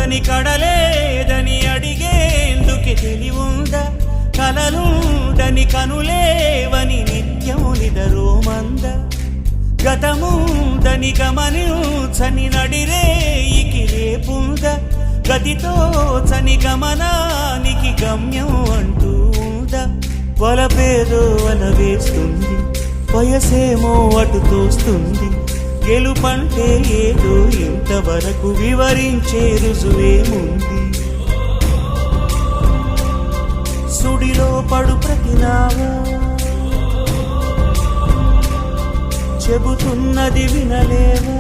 కడలేదని కడలేదని అడిగేందుకే తెలివుందా కలలుండని కనులేవని నిత్యం నిదరోమంద గతముందని గమనించని నడిరేయికి రేపుంద గతితో చని గమనానికి గమ్యం అంటూ ఉందా వలపేదో వల వేస్తుంది వయసేమో అటు తోస్తుంది గెలుపంటే ఏదో ఇంతవరకు వివరించే రుజువేముంది సుడిలో పడు ప్రతినావా చెబుతున్నది వినలేవా